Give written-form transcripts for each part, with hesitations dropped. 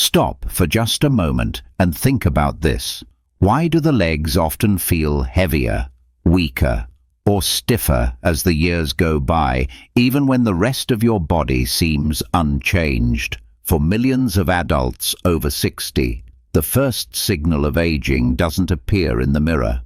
Stop for just a moment and think about this. Why do the legs often feel heavier, weaker, or stiffer as the years go by, even when the rest of your body seems unchanged? For millions of adults over 60, the first signal of aging doesn't appear in the mirror.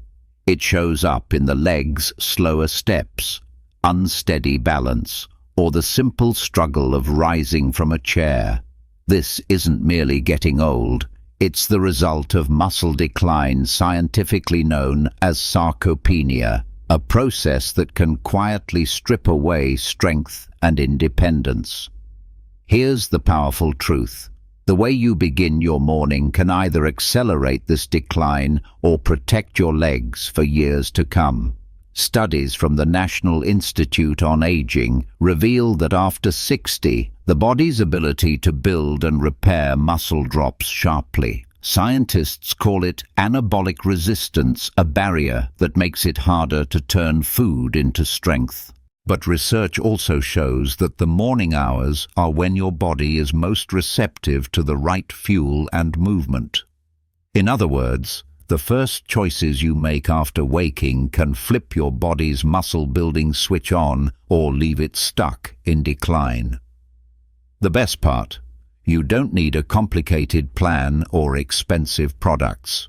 It shows up in the legs' slower steps, unsteady balance, or the simple struggle of rising from a chair. This isn't merely getting old, it's the result of muscle decline scientifically known as sarcopenia, a process that can quietly strip away strength and independence. Here's the powerful truth. The way you begin your morning can either accelerate this decline or protect your legs for years to come. Studies from the National Institute on Aging reveal that after 60, the body's ability to build and repair muscle drops sharply. Scientists call it anabolic resistance, a barrier that makes it harder to turn food into strength. But research also shows that the morning hours are when your body is most receptive to the right fuel and movement. In other words, the first choices you make after waking can flip your body's muscle-building switch on or leave it stuck in decline. The best part, you don't need a complicated plan or expensive products.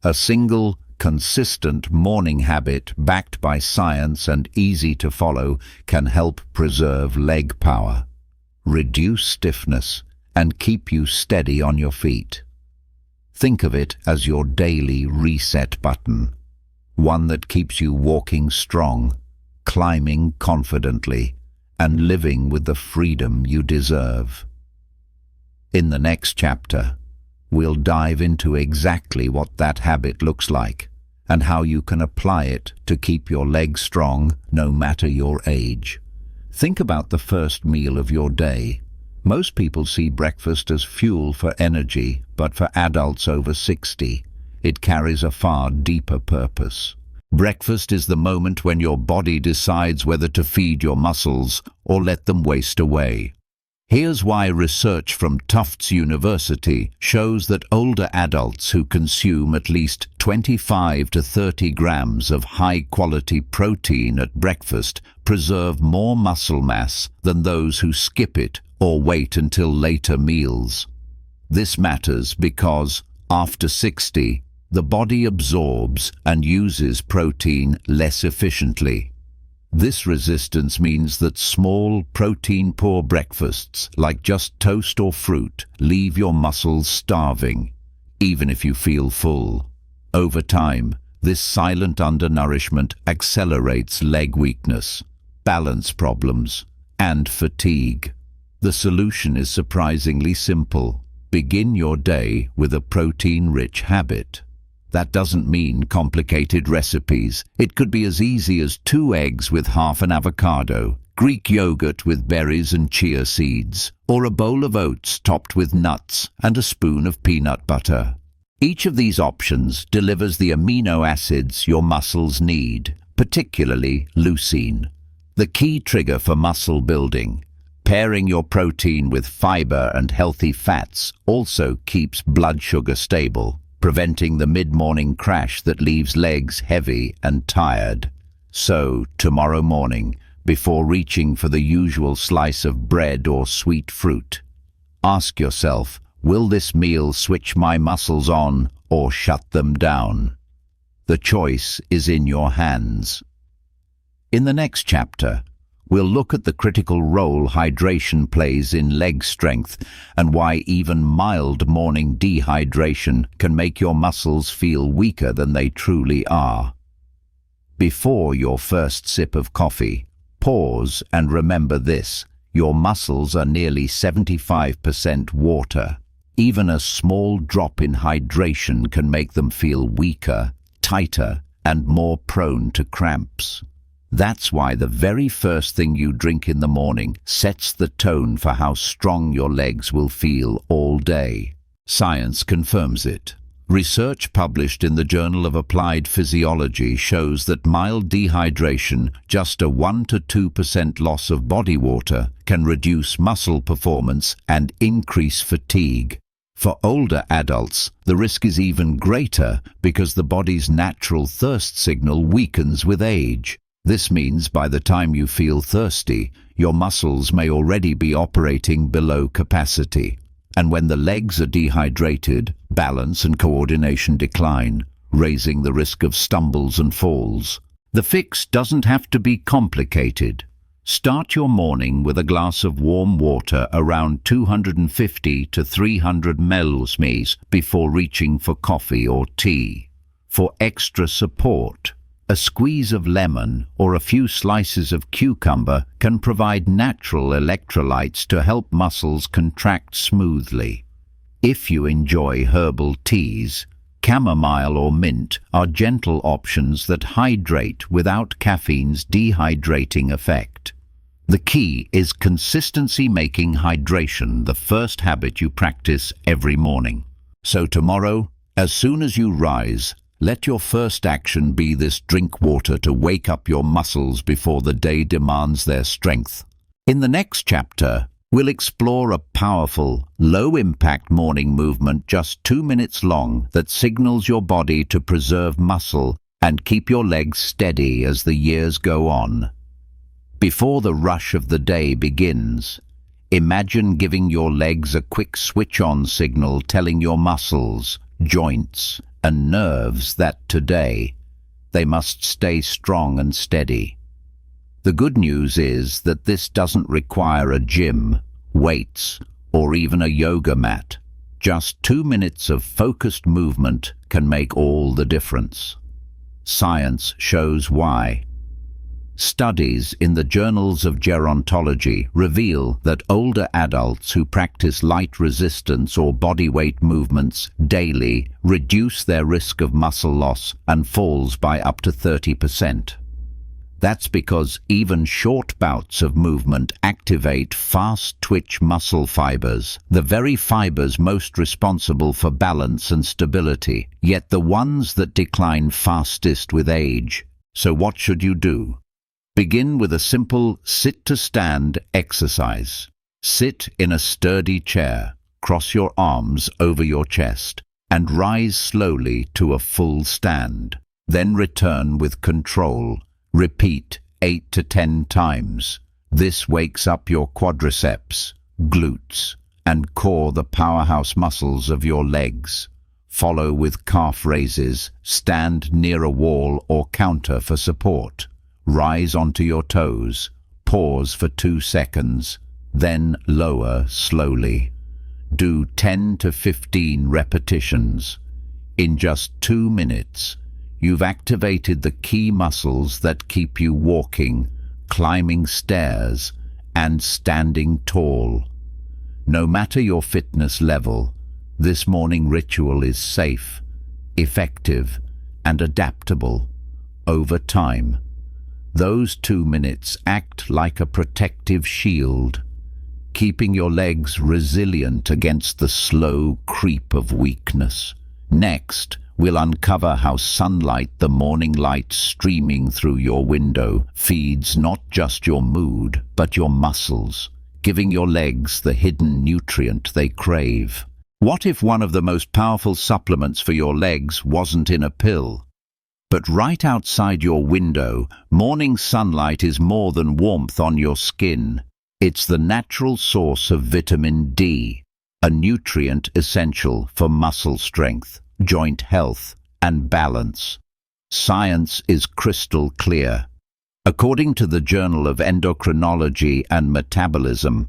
A single, consistent morning habit backed by science and easy to follow can help preserve leg power, reduce stiffness, and keep you steady on your feet. Think of it as your daily reset button, one that keeps you walking strong, climbing confidently, and living with the freedom you deserve. In the next chapter, we'll dive into exactly what that habit looks like and how you can apply it to keep your legs strong no matter your age. Think about the first meal of your day. Most people see breakfast as fuel for energy, but for adults over 60, it carries a far deeper purpose. Breakfast is the moment when your body decides whether to feed your muscles or let them waste away. Here's why research from Tufts University shows that older adults who consume at least 25 to 30 grams of high-quality protein at breakfast preserve more muscle mass than those who skip it or wait until later meals. This matters because, after 60, the body absorbs and uses protein less efficiently. This resistance means that small, protein-poor breakfasts, like just toast or fruit, leave your muscles starving, even if you feel full. Over time, this silent undernourishment accelerates leg weakness, balance problems, and fatigue. The solution is surprisingly simple. Begin your day with a protein-rich habit. That doesn't mean complicated recipes. It could be as easy as 2 eggs with half an avocado, Greek yogurt with berries and chia seeds, or a bowl of oats topped with nuts and a spoon of peanut butter. Each of these options delivers the amino acids your muscles need, particularly leucine, the key trigger for muscle building. Pairing your protein with fiber and healthy fats also keeps blood sugar stable, preventing the mid-morning crash that leaves legs heavy and tired. So, tomorrow morning, before reaching for the usual slice of bread or sweet fruit, ask yourself, will this meal switch my muscles on or shut them down? The choice is in your hands. In the next chapter, we'll look at the critical role hydration plays in leg strength and why even mild morning dehydration can make your muscles feel weaker than they truly are. Before your first sip of coffee, pause and remember this: your muscles are nearly 75% water. Even a small drop in hydration can make them feel weaker, tighter, and more prone to cramps. That's why the very first thing you drink in the morning sets the tone for how strong your legs will feel all day. Science confirms it. Research published in the Journal of Applied Physiology shows that mild dehydration, just a 1 to 2% loss of body water, can reduce muscle performance and increase fatigue. For older adults, the risk is even greater because the body's natural thirst signal weakens with age. This means by the time you feel thirsty, your muscles may already be operating below capacity. And when the legs are dehydrated, balance and coordination decline, raising the risk of stumbles and falls. The fix doesn't have to be complicated. Start your morning with a glass of warm water around 250 to 300 milliliters before reaching for coffee or tea. For extra support, a squeeze of lemon or a few slices of cucumber can provide natural electrolytes to help muscles contract smoothly. If you enjoy herbal teas, chamomile or mint are gentle options that hydrate without caffeine's dehydrating effect. The key is consistency, making hydration the first habit you practice every morning. So tomorrow, as soon as you rise, let your first action be this: drink water to wake up your muscles before the day demands their strength. In the next chapter, we'll explore a powerful, low-impact morning movement just 2 minutes long that signals your body to preserve muscle and keep your legs steady as the years go on. Before the rush of the day begins, imagine giving your legs a quick switch-on signal telling your muscles, joints, and nerves that today they must stay strong and steady. The good news is that this doesn't require a gym, weights, or even a yoga mat. Just 2 minutes of focused movement can make all the difference. Science shows why. Studies in the journals of gerontology reveal that older adults who practice light resistance or bodyweight movements daily reduce their risk of muscle loss and falls by up to 30%. That's because even short bouts of movement activate fast-twitch muscle fibers, the very fibers most responsible for balance and stability, yet the ones that decline fastest with age. So what should you do? Begin with a simple sit-to-stand exercise. Sit in a sturdy chair, cross your arms over your chest, and rise slowly to a full stand. Then return with control. Repeat 8 to 10 times. This wakes up your quadriceps, glutes, and core, the powerhouse muscles of your legs. Follow with calf raises. Stand near a wall or counter for support. Rise onto your toes, pause for 2 seconds, then lower slowly. Do 10 to 15 repetitions. In just 2 minutes, you've activated the key muscles that keep you walking, climbing stairs, and standing tall. No matter your fitness level, this morning ritual is safe, effective, and adaptable. Over time, those 2 minutes act like a protective shield, keeping your legs resilient against the slow creep of weakness. Next, we'll uncover how sunlight, the morning light streaming through your window, feeds not just your mood, but your muscles, giving your legs the hidden nutrient they crave. What if one of the most powerful supplements for your legs wasn't in a pill? But right outside your window, morning sunlight is more than warmth on your skin. It's the natural source of vitamin D, a nutrient essential for muscle strength, joint health, and balance. Science is crystal clear. According to the Journal of Endocrinology and Metabolism,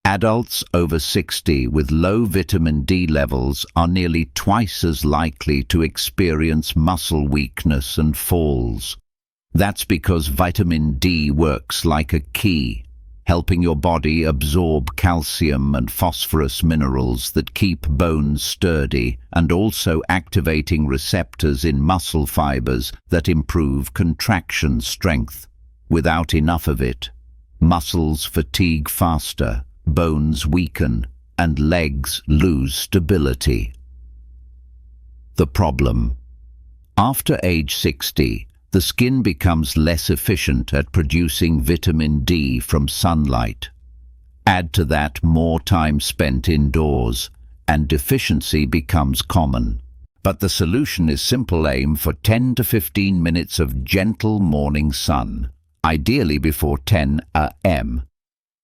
adults over 60 with low vitamin D levels are nearly twice as likely to experience muscle weakness and falls. That's because vitamin D works like a key, helping your body absorb calcium and phosphorus minerals that keep bones sturdy, and also activating receptors in muscle fibers that improve contraction strength. Without enough of it, muscles fatigue faster, bones weaken, and legs lose stability. The problem: after age 60, the skin becomes less efficient at producing vitamin D from sunlight. Add to that more time spent indoors, and deficiency becomes common. But the solution is simple: aim for 10 to 15 minutes of gentle morning sun, ideally before 10 a.m.,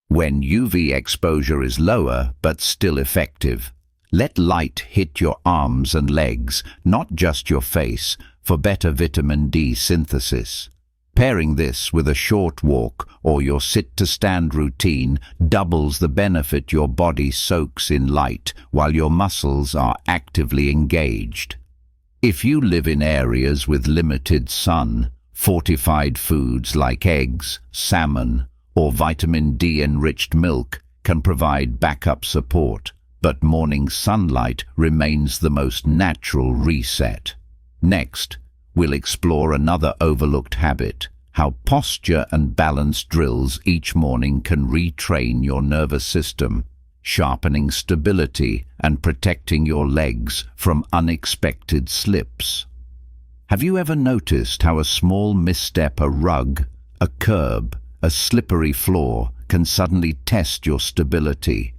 when UV exposure is lower but still effective. Let light hit your arms and legs, not just your face, for better vitamin D synthesis. Pairing this with a short walk or your sit-to-stand routine doubles the benefit. Your body soaks in light while your muscles are actively engaged. If you live in areas with limited sun, fortified foods like eggs, salmon, or vitamin D-enriched milk can provide backup support, but morning sunlight remains the most natural reset. Next, we'll explore another overlooked habit: how posture and balance drills each morning can retrain your nervous system, sharpening stability and protecting your legs from unexpected slips. Have you ever noticed how a small misstep, a rug, a curb, a slippery floor can suddenly test your stability?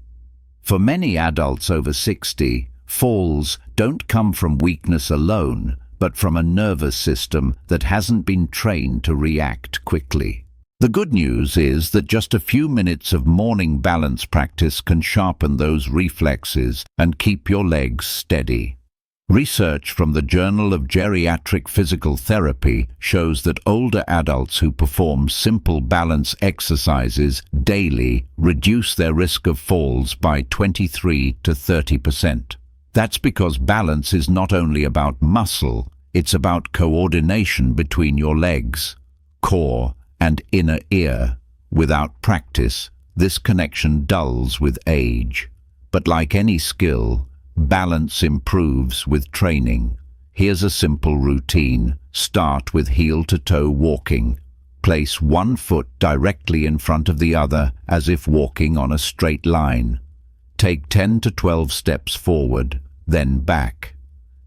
For many adults over 60, falls don't come from weakness alone, but from a nervous system that hasn't been trained to react quickly. The good news is that just a few minutes of morning balance practice can sharpen those reflexes and keep your legs steady. Research from the Journal of Geriatric Physical Therapy shows that older adults who perform simple balance exercises daily reduce their risk of falls by 23 to 30%. That's because balance is not only about muscle, it's about coordination between your legs, core, and inner ear. Without practice, this connection dulls with age. But like any skill, balance improves with training. Here's a simple routine. Start with heel-to-toe walking. Place one foot directly in front of the other as if walking on a straight line. Take 10 to 12 steps forward, then back.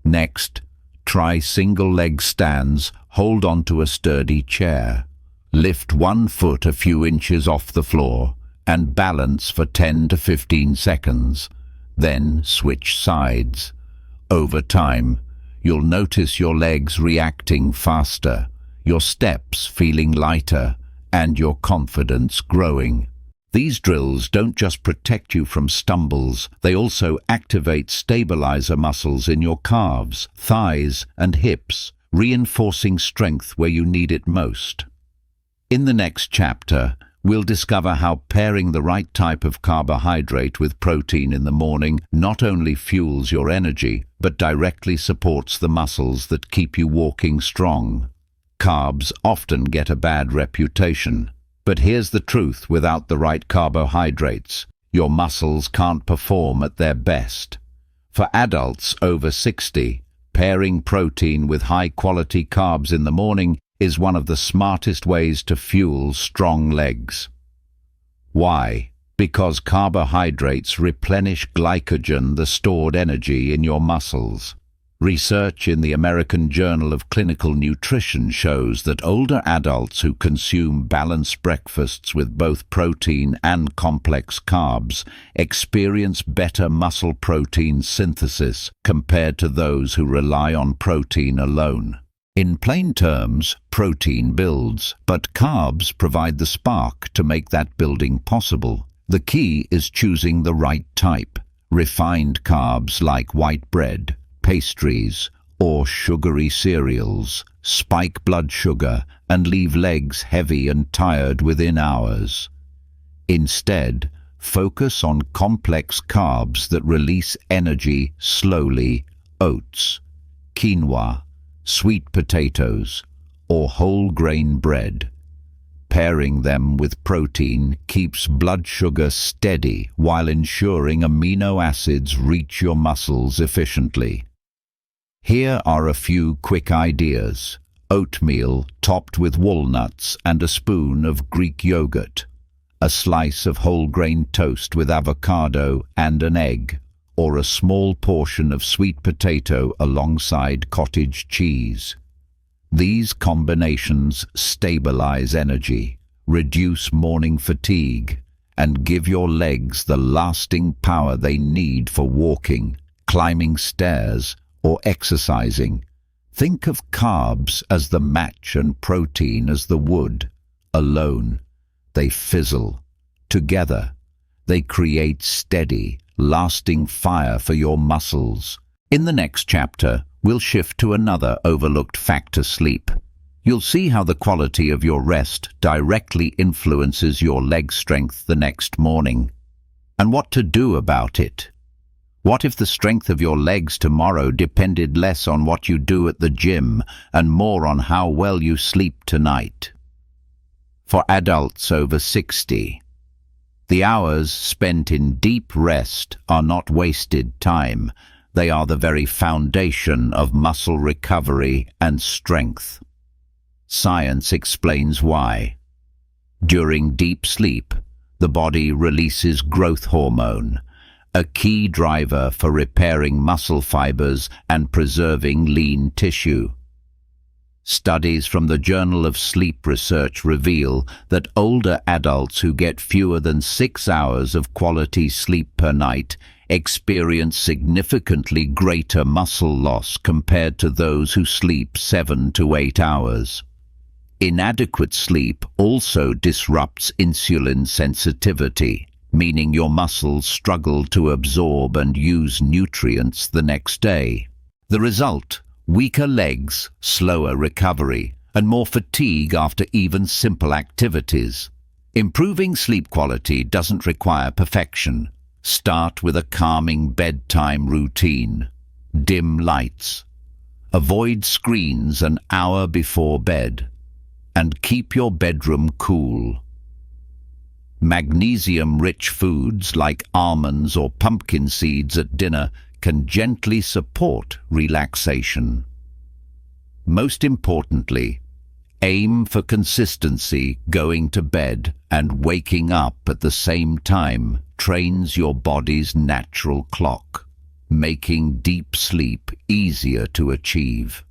Next, try single leg stands. Hold onto a sturdy chair. Lift one foot a few inches off the floor and balance for 10 to 15 seconds. Then switch sides. Over time, you'll notice your legs reacting faster, your steps feeling lighter, and your confidence growing. These drills don't just protect you from stumbles, they also activate stabilizer muscles in your calves, thighs, and hips, reinforcing strength where you need it most. In the next chapter, we'll discover how pairing the right type of carbohydrate with protein in the morning not only fuels your energy, but directly supports the muscles that keep you walking strong. Carbs often get a bad reputation, but here's the truth: without the right carbohydrates, your muscles can't perform at their best. For adults over 60, pairing protein with high-quality carbs in the morning is one of the smartest ways to fuel strong legs. Why? Because carbohydrates replenish glycogen, the stored energy in your muscles. Research in the American Journal of Clinical Nutrition shows that older adults who consume balanced breakfasts with both protein and complex carbs experience better muscle protein synthesis compared to those who rely on protein alone. In plain terms, protein builds, but carbs provide the spark to make that building possible. The key is choosing the right type. Refined carbs like white bread, pastries, or sugary cereals spike blood sugar and leave legs heavy and tired within hours. Instead, focus on complex carbs that release energy slowly: oats, quinoa, sweet potatoes, or whole grain bread. Pairing them with protein keeps blood sugar steady while ensuring amino acids reach your muscles efficiently. Here are a few quick ideas: oatmeal topped with walnuts and a spoon of Greek yogurt, a slice of whole grain toast with avocado and an egg, or a small portion of sweet potato alongside cottage cheese. These combinations stabilize energy, reduce morning fatigue, and give your legs the lasting power they need for walking, climbing stairs, or exercising. Think of carbs as the match and protein as the wood. Alone, they fizzle. Together, they create steady, lasting fire for your muscles. In the next chapter, we'll shift to another overlooked factor: sleep. You'll see how the quality of your rest directly influences your leg strength the next morning, and what to do about it. What if the strength of your legs tomorrow depended less on what you do at the gym and more on how well you sleep tonight? For adults over 60, the hours spent in deep rest are not wasted time. They are the very foundation of muscle recovery and strength. Science explains why. During deep sleep, the body releases growth hormone, a key driver for repairing muscle fibers and preserving lean tissue. Studies from the Journal of Sleep Research reveal that older adults who get fewer than 6 hours of quality sleep per night experience significantly greater muscle loss compared to those who sleep 7 to 8 hours. Inadequate sleep also disrupts insulin sensitivity, meaning your muscles struggle to absorb and use nutrients the next day. The result: weaker legs, slower recovery, and more fatigue after even simple activities. Improving sleep quality doesn't require perfection. Start with a calming bedtime routine. Dim lights. Avoid screens an hour before bed. And keep your bedroom cool. Magnesium-rich foods like almonds or pumpkin seeds at dinner can gently support relaxation. Most importantly, aim for consistency. Going to bed and waking up at the same time trains your body's natural clock, making deep sleep easier to achieve.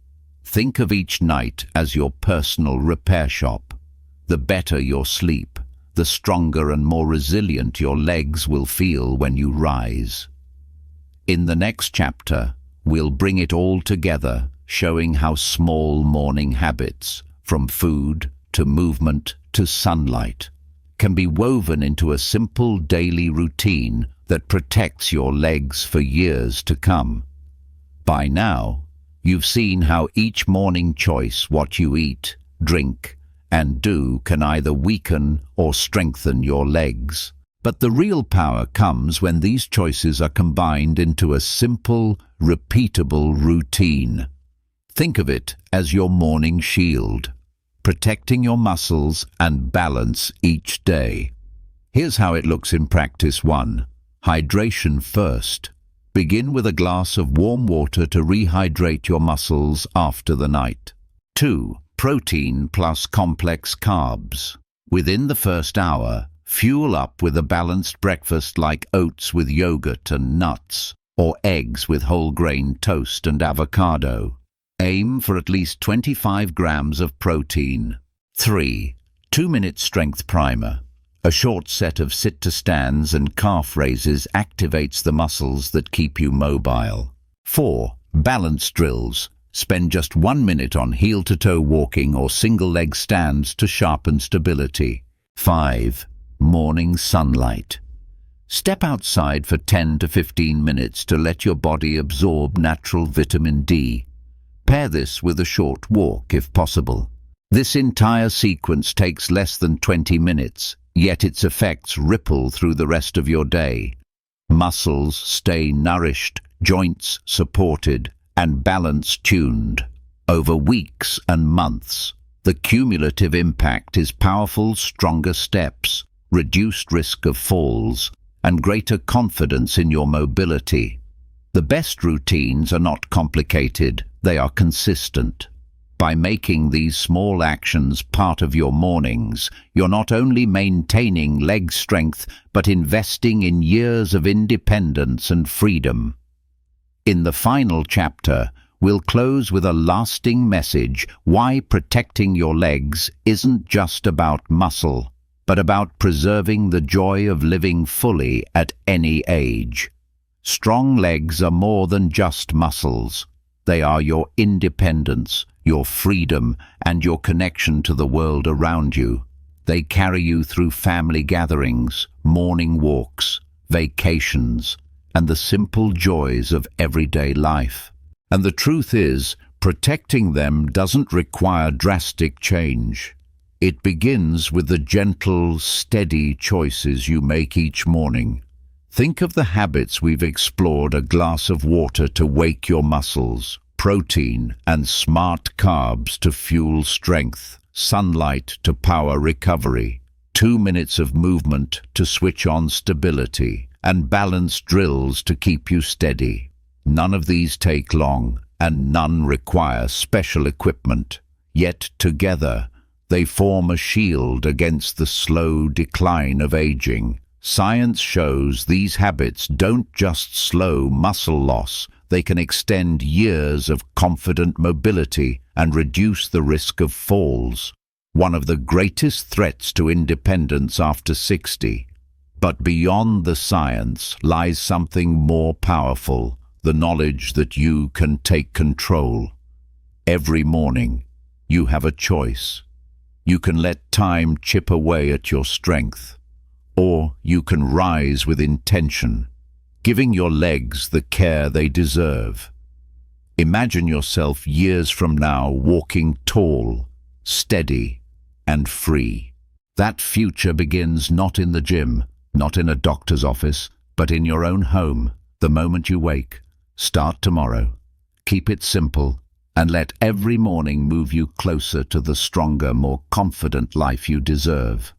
Think of each night as your personal repair shop. The better your sleep, the stronger and more resilient your legs will feel when you rise. In the next chapter, we'll bring it all together, showing how small morning habits, from food to movement to sunlight, can be woven into a simple daily routine that protects your legs for years to come. By now, you've seen how each morning choice, what you eat, drink, and do, can either weaken or strengthen your legs. But the real power comes when these choices are combined into a simple, repeatable routine. Think of it as your morning shield, protecting your muscles and balance each day. Here's how it looks in practice. 1. Hydration first. Begin with a glass of warm water to rehydrate your muscles after the night. 2. Protein plus complex carbs. Within the first hour, fuel up with a balanced breakfast like oats with yogurt and nuts, or eggs with whole grain toast and avocado. Aim for at least 25 grams of protein. 3. 2-minute strength primer. A short set of sit-to-stands and calf raises activates the muscles that keep you mobile. 4. Balance drills. Spend just 1 minute on heel-to-toe walking or single-leg stands to sharpen stability. 5. Morning sunlight. Step outside for 10 to 15 minutes to let your body absorb natural vitamin D. Pair this with a short walk if possible. This entire sequence takes less than 20 minutes, yet its effects ripple through the rest of your day. Muscles stay nourished, joints supported, and balance tuned. Over weeks and months, the cumulative impact is powerful: stronger steps, reduced risk of falls, and greater confidence in your mobility. The best routines are not complicated, they are consistent. By making these small actions part of your mornings, you're not only maintaining leg strength, but investing in years of independence and freedom. In the final chapter, we'll close with a lasting message: why protecting your legs isn't just about muscle. but about preserving the joy of living fully at any age. Strong legs are more than just muscles. They are your independence, your freedom, and your connection to the world around you. They carry you through family gatherings, morning walks, vacations, and the simple joys of everyday life. And the truth is, protecting them doesn't require drastic change. It begins with the gentle, steady choices you make each morning. Think of the habits we've explored: a glass of water to wake your muscles, protein and smart carbs to fuel strength, sunlight to power recovery, 2 minutes of movement to switch on stability, and balanced drills to keep you steady. None of these take long, and none require special equipment. Yet together, they form a shield against the slow decline of aging. Science shows these habits don't just slow muscle loss, they can extend years of confident mobility and reduce the risk of falls, one of the greatest threats to independence after 60. But beyond the science lies something more powerful: the knowledge that you can take control. Every morning, you have a choice. You can let time chip away at your strength, or you can rise with intention, giving your legs the care they deserve. Imagine yourself years from now walking tall, steady, and free. That future begins not in the gym, not in a doctor's office, but in your own home, the moment you wake. Start tomorrow. Keep it simple, and let every morning move you closer to the stronger, more confident life you deserve.